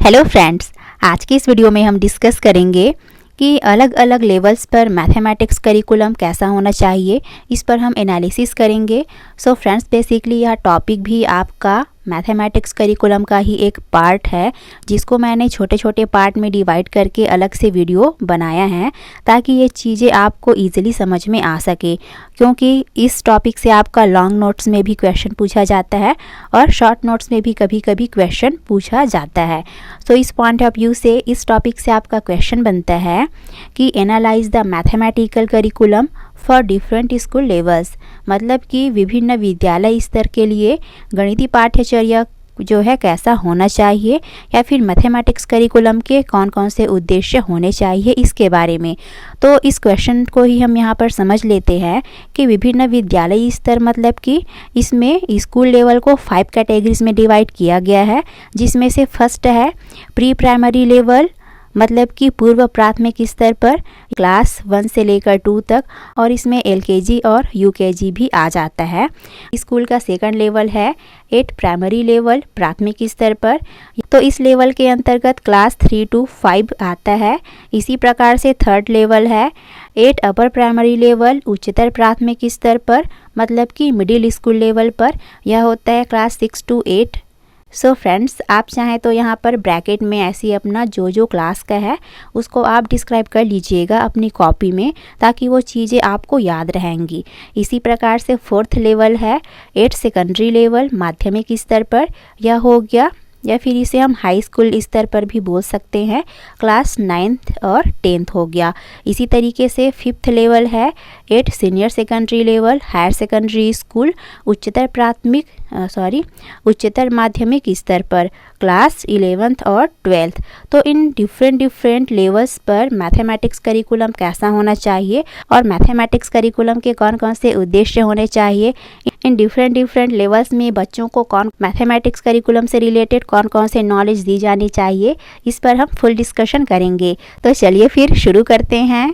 Hello friends, आज की इस वीडियो में हम डिस्कस करेंगे कि अलग अलग लेवल्स पर मैथमेटिक्स करिकुलम कैसा होना चाहिए। इस पर हम एनालिसिस करेंगे। सो फ्रेंड्स, बेसिकली यह टॉपिक भी आपका मैथमेटिक्स करिकुलम का ही एक पार्ट है, जिसको मैंने छोटे छोटे पार्ट में डिवाइड करके अलग से वीडियो बनाया है ताकि ये चीज़ें आपको ईजिली समझ में आ सके, क्योंकि इस टॉपिक से आपका लॉन्ग नोट्स में भी क्वेश्चन पूछा जाता है और शॉर्ट नोट्स में भी कभी कभी क्वेश्चन पूछा जाता है। सो इस पॉइंट ऑफ व्यू से इस टॉपिक से आपका क्वेश्चन बनता है कि analyse the mathematical curriculum for different school levels, मतलब कि विभिन्न विद्यालय स्तर के लिए गणितीय पाठ्यचर्या जो है कैसा होना चाहिए, या फिर मैथमेटिक्स करिकुलम के कौन कौन से उद्देश्य होने चाहिए इसके बारे में। तो इस क्वेश्चन को ही हम यहाँ पर समझ लेते हैं कि विभिन्न विद्यालय स्तर मतलब कि इसमें स्कूल लेवल को 5 कैटेगरीज में डिवाइड किया गया है, जिसमें से फर्स्ट है प्री प्राइमरी लेवल, मतलब कि पूर्व प्राथमिक स्तर पर क्लास 1 से लेकर 2 तक, और इसमें LKG और UKG भी आ जाता है। स्कूल का सेकंड लेवल है 8 प्राइमरी लेवल, प्राथमिक स्तर पर, तो इस लेवल के अंतर्गत क्लास 3 to 5 आता है। इसी प्रकार से थर्ड लेवल है 8 अपर प्राइमरी लेवल, उच्चतर प्राथमिक स्तर पर, मतलब कि मिडिल स्कूल लेवल पर, यह होता है क्लास 6 to 8। सो फ्रेंड्स, आप चाहें तो यहाँ पर ब्रैकेट में ऐसी अपना जो क्लास का है उसको आप डिस्क्राइब कर लीजिएगा अपनी कॉपी में, ताकि वो चीज़ें आपको याद रहेंगी। इसी प्रकार से फोर्थ लेवल है 8 सेकेंडरी लेवल, माध्यमिक स्तर पर, यह हो गया, या फिर इसे हम हाई स्कूल स्तर पर भी बोल सकते हैं, क्लास 9th और 10th हो गया। इसी तरीके से फिफ्थ लेवल है 8 senior secondary level, higher secondary school, उच्चतर माध्यमिक स्तर पर, क्लास 11th और 12th। तो इन डिफरेंट लेवल्स पर मैथमेटिक्स करिकुलम कैसा होना चाहिए और मैथमेटिक्स करिकुलम के कौन कौन से उद्देश्य होने चाहिए, इन डिफरेंट लेवल्स में बच्चों को कौन मैथमेटिक्स करिकुलम से रिलेटेड कौन कौन से नॉलेज दी जानी चाहिए, इस पर हम फुल डिस्कशन करेंगे। तो चलिए फिर शुरू करते हैं।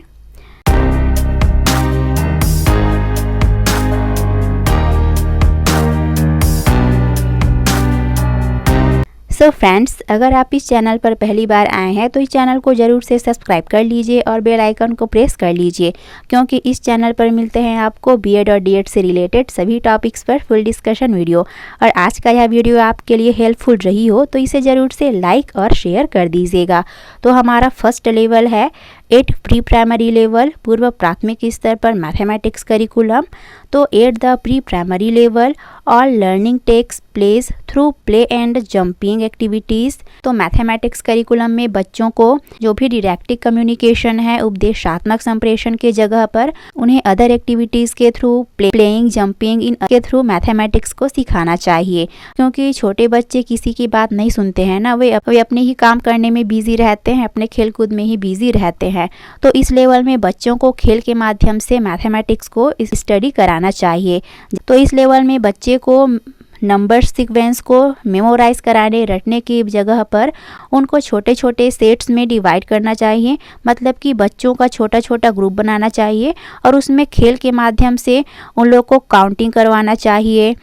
सो फ्रेंड्स, अगर आप इस चैनल पर पहली बार आए हैं तो इस चैनल को ज़रूर से सब्सक्राइब कर लीजिए और बेल आइकन को प्रेस कर लीजिए, क्योंकि इस चैनल पर मिलते हैं आपको BEd और D.Ed से रिलेटेड सभी टॉपिक्स पर फुल डिस्कशन वीडियो। और आज का यह वीडियो आपके लिए हेल्पफुल रही हो तो इसे ज़रूर से लाइक और शेयर कर दीजिएगा। तो हमारा फर्स्ट लेवल है 8 प्री प्राइमरी लेवल, पूर्व प्राथमिक स्तर पर मैथमेटिक्स करिकुलम। तो 8 the pre primary level, all learning takes place through play and jumping activities. तो मैथमेटिक्स करिकुलम में बच्चों को जो भी डिडक्टिव कम्युनिकेशन है, उपदेशात्मक संप्रेषण के जगह पर उन्हें अदर एक्टिविटीज़ के थ्रू प्लेइंग, जंपिंग, इन के थ्रू मैथमेटिक्स को सिखाना चाहिए, क्योंकि छोटे बच्चे किसी की बात नहीं सुनते हैं ना, वे अपने ही काम करने में बिजी रहते हैं, अपने खेलकूद में ही बिजी रहते हैं। तो इस लेवल में बच्चों को खेल के माध्यम से मैथमेटिक्स को स्टडी कराना चाहिए। तो इस लेवल में बच्चे को नंबर सीक्वेंस को मेमोराइज कराने, रटने की जगह पर उनको छोटे छोटे सेट्स में डिवाइड करना चाहिए, मतलब कि बच्चों का छोटा छोटा ग्रुप बनाना चाहिए और उसमें खेल के माध्यम से उन लोग को काउंटिंग करवाना चाहिए।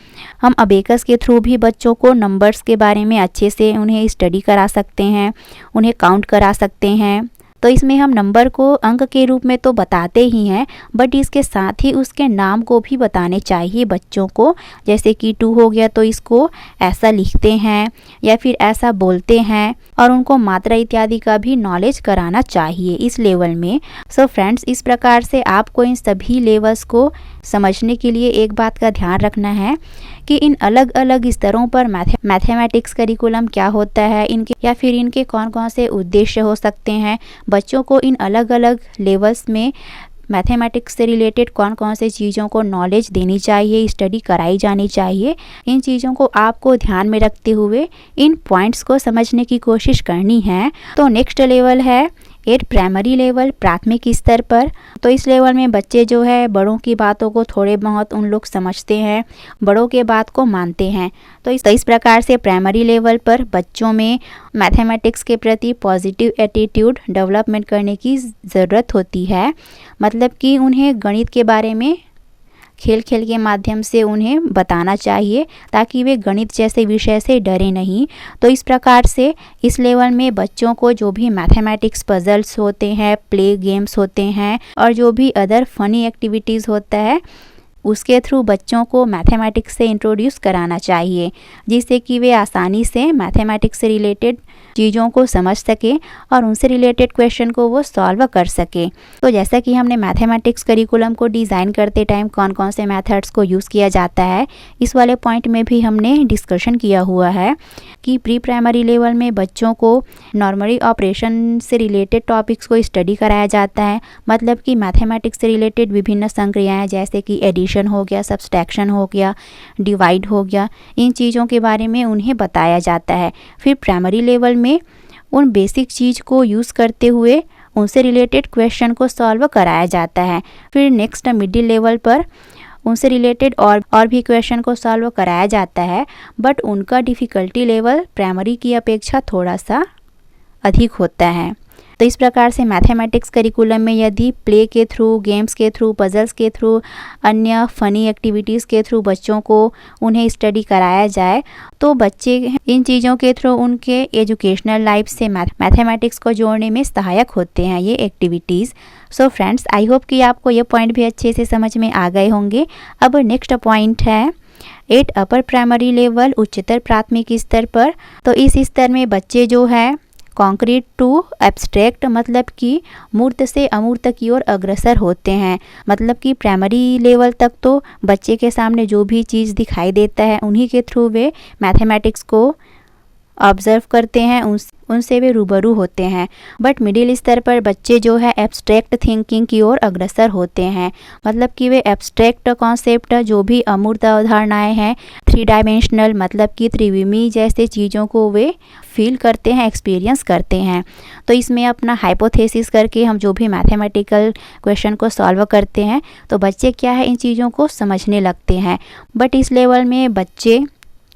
हम अबेकस के थ्रू भी बच्चों को नंबर्स के बारे में अच्छे से उन्हें स्टडी करा सकते हैं, उन्हें काउंट करा सकते हैं। तो इसमें हम नंबर को अंक के रूप में तो बताते ही हैं, बट इसके साथ ही उसके नाम को भी बताने चाहिए बच्चों को। जैसे कि 2 हो गया तो इसको ऐसा लिखते हैं या फिर ऐसा बोलते हैं, और उनको मात्रा इत्यादि का भी नॉलेज कराना चाहिए इस लेवल में। सो फ्रेंड्स, इस प्रकार से आपको इन सभी लेवल्स को समझने के लिए एक बात का ध्यान रखना है कि इन अलग अलग स्तरों पर मैथमेटिक्स करिकुलम क्या होता है, इनके या फिर इनके कौन कौन से उद्देश्य हो सकते हैं। बच्चों को इन अलग अलग लेवल्स में मैथमेटिक्स से रिलेटेड कौन कौन से चीज़ों को नॉलेज देनी चाहिए, स्टडी कराई जानी चाहिए, इन चीज़ों को आपको ध्यान में रखते हुए इन पॉइंट्स को समझने की कोशिश करनी है। तो नेक्स्ट लेवल है 8 प्राइमरी लेवल, प्राथमिक स्तर पर। तो इस लेवल में बच्चे जो है बड़ों की बातों को थोड़े बहुत उन लोग समझते हैं, बड़ों के बात को मानते हैं। तो इस प्रकार से प्राइमरी लेवल पर बच्चों में मैथमेटिक्स के प्रति पॉजिटिव एटीट्यूड डेवलपमेंट करने की ज़रूरत होती है, मतलब कि उन्हें गणित के बारे में खेल खेल के माध्यम से उन्हें बताना चाहिए ताकि वे गणित जैसे विषय से डरे नहीं। तो इस प्रकार से इस लेवल में बच्चों को जो भी मैथमेटिक्स पजल्स होते हैं, प्ले गेम्स होते हैं और जो भी अदर फनी एक्टिविटीज़ होता है उसके थ्रू बच्चों को मैथमेटिक्स से इंट्रोड्यूस कराना चाहिए, जिससे कि वे आसानी से मैथमेटिक्स से रिलेटेड चीज़ों को समझ सके और उनसे रिलेटेड क्वेश्चन को वो सॉल्व कर सके। तो जैसा कि हमने मैथमेटिक्स करिकुलम को डिज़ाइन करते टाइम कौन कौन से मेथड्स को यूज़ किया जाता है, इस वाले पॉइंट में भी हमने डिस्कशन किया हुआ है कि प्री प्राइमरी लेवल में बच्चों को नॉर्मली ऑपरेशन से रिलेटेड टॉपिक्स को स्टडी कराया जाता है। मतलब कि मैथमेटिक्स से रिलेटेड विभिन्न संक्रियाएँ जैसे कि एडिशन हो गया, सब्सट्रैक्शन हो गया, डिवाइड हो गया, इन चीज़ों के बारे में उन्हें बताया जाता है। फिर प्राइमरी लेवल में उन बेसिक चीज़ को यूज़ करते हुए उनसे रिलेटेड क्वेश्चन को सॉल्व कराया जाता है। फिर नेक्स्ट मिडिल लेवल पर उनसे रिलेटेड और भी क्वेश्चन को सॉल्व कराया जाता है, बट उनका डिफ़िकल्टी लेवल प्राइमरी की अपेक्षा थोड़ा सा अधिक होता है। तो इस प्रकार से मैथमेटिक्स करिकुलम में यदि प्ले के थ्रू, गेम्स के थ्रू, पजल्स के थ्रू, अन्य फ़नी एक्टिविटीज़ के थ्रू बच्चों को उन्हें स्टडी कराया जाए तो बच्चे इन चीज़ों के थ्रू उनके एजुकेशनल लाइफ से मैथमेटिक्स को जोड़ने में सहायक होते हैं ये activities. So friends, I hope कि आपको ये पॉइंट भी अच्छे से समझ में आ गए होंगे। अब नेक्स्ट पॉइंट है 8 अपर प्राइमरी लेवल, उच्चतर प्राथमिक स्तर पर। तो इस स्तर में बच्चे जो है कॉन्क्रीट टू एब्स्ट्रैक्ट मतलब कि मूर्त से अमूर्त की ओर अग्रसर होते हैं। मतलब कि प्राइमरी लेवल तक तो बच्चे के सामने जो भी चीज़ दिखाई देता है उन्हीं के थ्रू वे मैथमेटिक्स को ऑब्जर्व करते हैं, उनसे वे रूबरू होते हैं। बट मिडिल स्तर पर बच्चे जो है एब्स्ट्रैक्ट थिंकिंग की ओर अग्रसर होते हैं। मतलब कि वे एब्स्ट्रैक्ट कॉन्सेप्ट, जो भी अमूर्त अवधारणाएं हैं, 3 डायमेंशनल मतलब कि त्रिविमी जैसे चीज़ों को वे फील करते हैं, एक्सपीरियंस करते हैं। तो इसमें अपना हाइपोथेसिस करके हम जो भी मैथमेटिकल क्वेश्चन को सॉल्व करते हैं तो बच्चे क्या है इन चीज़ों को समझने लगते हैं। बट इस लेवल में बच्चे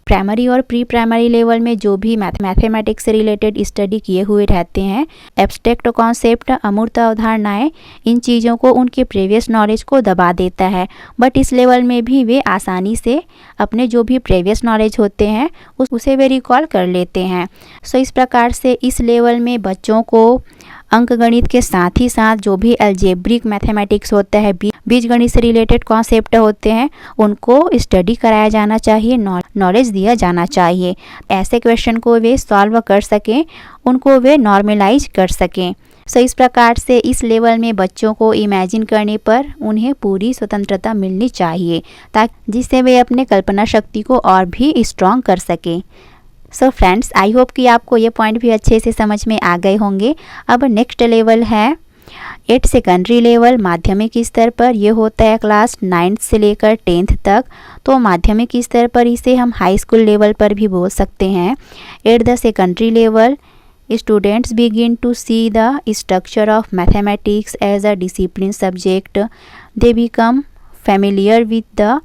प्राइमरी और प्री प्राइमरी लेवल में जो भी मैथमेटिक्स से रिलेटेड स्टडी किए हुए रहते हैं, एब्स्ट्रैक्ट कॉन्सेप्ट, अमूर्त अवधारणाएं, इन चीज़ों को उनके प्रीवियस नॉलेज को दबा देता है। बट इस लेवल में भी वे आसानी से अपने जो भी प्रीवियस नॉलेज होते हैं उसे वे रिकॉल कर लेते हैं। सो इस प्रकार से इस लेवल में बच्चों को अंकगणित के साथ ही साथ जो भी अलजेब्रिक मैथमेटिक्स होता है, बीजगणित से रिलेटेड कॉन्सेप्ट होते हैं, उनको स्टडी कराया जाना चाहिए, नॉलेज दिया जाना चाहिए। ऐसे क्वेश्चन को वे सॉल्व कर सकें, उनको वे नॉर्मलाइज कर सकें। सो इस प्रकार से इस लेवल में बच्चों को इमेजिन करने पर उन्हें पूरी स्वतंत्रता मिलनी चाहिए ताकि जिससे वे अपने कल्पना शक्ति को और भी स्ट्रॉन्ग कर सकें। सो फ्रेंड्स, आई होप कि आपको ये पॉइंट भी अच्छे से समझ में आ गए होंगे। अब नेक्स्ट लेवल है 8 सेकेंडरी लेवल, माध्यमिक स्तर पर। ये होता है क्लास 9th से लेकर 10th तक। तो माध्यमिक स्तर पर इसे हम हाई स्कूल लेवल पर भी बोल सकते हैं। At the secondary level students begin to see the structure of mathematics as a discipline subject. They become familiar with the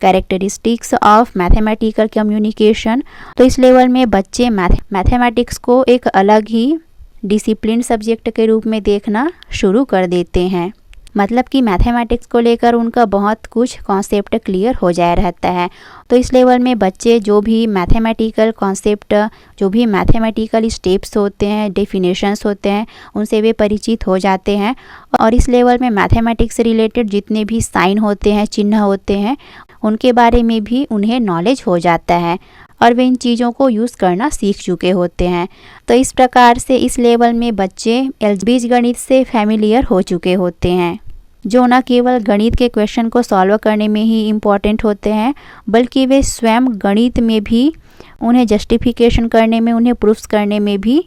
characteristics of mathematical communication. तो इस लेवल में बच्चे मैथमेटिक्स को एक अलग ही डिसिप्लिन सब्जेक्ट के रूप में देखना शुरू कर देते हैं। मतलब कि मैथमेटिक्स को लेकर उनका बहुत कुछ कॉन्सेप्ट क्लियर हो जाया रहता है। तो इस लेवल में बच्चे जो भी मैथमेटिकल कॉन्सेप्ट, जो भी मैथमेटिकल स्टेप्स होते हैं, डेफिनेशंस होते हैं, उनसे वे परिचित हो जाते हैं। और इस लेवल में मैथमेटिक्स से रिलेटेड जितने भी साइन होते हैं, चिन्ह होते हैं, उनके बारे में भी उन्हें नॉलेज हो जाता है और वे इन चीज़ों को यूज़ करना सीख चुके होते हैं। तो इस प्रकार से इस लेवल में बच्चे बीजगणित से फैमिलियर हो चुके होते हैं, जो न केवल गणित के क्वेश्चन को सॉल्व करने में ही इम्पॉर्टेंट होते हैं, बल्कि वे स्वयं गणित में भी उन्हें जस्टिफिकेशन करने में, उन्हें प्रूफ्स करने में भी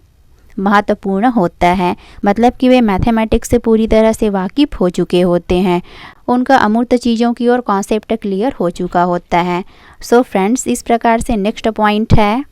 महत्वपूर्ण होता है। मतलब कि वे मैथमेटिक्स से पूरी तरह से वाकिफ़ हो चुके होते हैं, उनका अमूर्त चीज़ों की ओर कॉन्सेप्ट क्लियर हो चुका होता है। सो फ्रेंड्स, इस प्रकार से नेक्स्ट पॉइंट है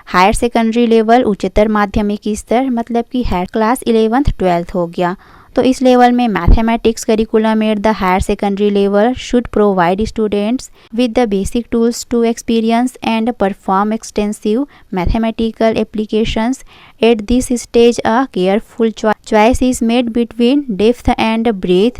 हायर सेकेंडरी लेवल, उच्चतर माध्यमिक स्तर। मतलब कि हायर क्लास 11th 12th हो गया। तो इस लेवल में mathematics curriculum at the higher secondary level should provide students with the basic tools to experience and perform extensive mathematical applications. At this stage a careful choice is made between depth and breadth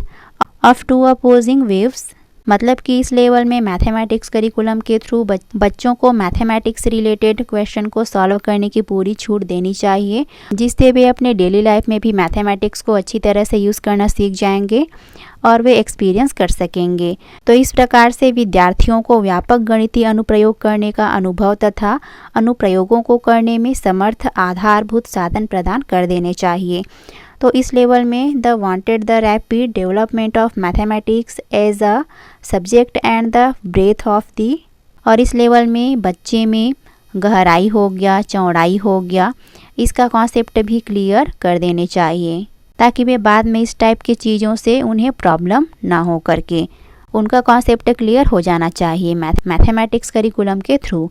of two opposing waves मतलब कि इस level में mathematics curriculum के through बच्चों को mathematics related question को solve करने की पूरी छूट देनी चाहिए, जिससे वे अपने डेली लाइफ में भी मैथमेटिक्स को अच्छी तरह से यूज़ करना सीख जाएंगे और वे एक्सपीरियंस कर सकेंगे। तो इस प्रकार से विद्यार्थियों को व्यापक गणितीय अनुप्रयोग करने का अनुभव तथा अनुप्रयोगों को करने में समर्थ आधारभूत साधन प्रदान कर देने चाहिए। तो इस लेवल में the wanted the rapid development of mathematics as a subject and the breath of the, और इस लेवल में बच्चे में गहराई हो गया, चौड़ाई हो गया, इसका कॉन्सेप्ट भी क्लियर कर देने चाहिए, ताकि वे बाद में इस टाइप की चीज़ों से उन्हें प्रॉब्लम ना हो करके उनका कॉन्सेप्ट क्लियर हो जाना चाहिए मैथमेटिक्स करिकुलम के थ्रू।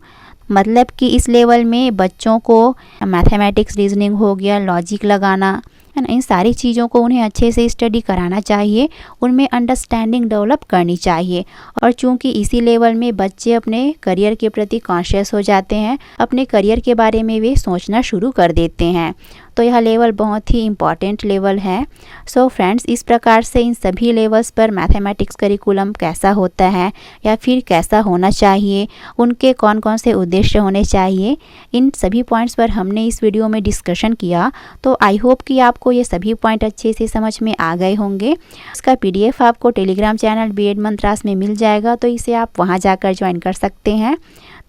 मतलब कि इस लेवल में बच्चों को मैथमेटिक्स रीजनिंग हो गया, लॉजिक लगाना, इन सारी चीज़ों को उन्हें अच्छे से स्टडी कराना चाहिए, उनमें अंडरस्टैंडिंग डेवलप करनी चाहिए। और चूंकि इसी लेवल में बच्चे अपने करियर के प्रति कॉन्शियस हो जाते हैं, अपने करियर के बारे में वे सोचना शुरू कर देते हैं, तो यह लेवल बहुत ही इम्पॉर्टेंट लेवल है। सो फ्रेंड्स, इस प्रकार से इन सभी लेवल्स पर मैथमेटिक्स करिकुलम कैसा होता है या फिर कैसा होना चाहिए, उनके कौन कौन से उद्देश्य होने चाहिए, इन सभी पॉइंट्स पर हमने इस वीडियो में डिस्कशन किया। तो आई होप कि आपको ये सभी पॉइंट अच्छे से समझ में आ गए होंगे। इसका PDF आपको टेलीग्राम चैनल B.Ed मंत्रास में मिल जाएगा, तो इसे आप वहाँ जाकर ज्वाइन कर सकते हैं।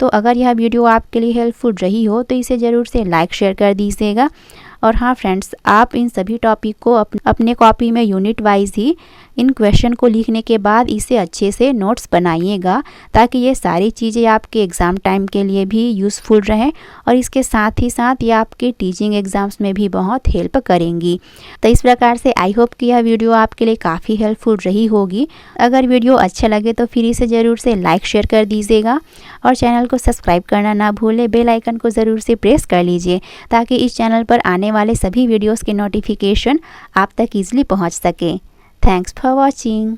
तो अगर यह वीडियो आपके लिए हेल्पफुल रही हो तो इसे ज़रूर से लाइक शेयर कर दीजिएगा। और हाँ फ्रेंड्स, आप इन सभी टॉपिक को अपने कॉपी में यूनिट वाइज ही इन क्वेश्चन को लिखने के बाद इसे अच्छे से नोट्स बनाइएगा, ताकि ये सारी चीज़ें आपके एग्ज़ाम टाइम के लिए भी यूज़फुल रहें और इसके साथ ही साथ ये आपके टीचिंग एग्ज़ाम्स में भी बहुत हेल्प करेंगी। तो इस प्रकार से आई होप कि यह वीडियो आपके लिए काफ़ी हेल्पफुल रही होगी। अगर वीडियो अच्छा लगे तो फिर इसे ज़रूर से लाइक शेयर कर दीजिएगा और चैनल को सब्सक्राइब करना ना भूलें। बेल आइकन को ज़रूर से प्रेस कर लीजिए, ताकि इस चैनल पर आने वाले सभी वीडियोस के नोटिफिकेशन आप तक ईजिली पहुंच सके। Thanks for watching.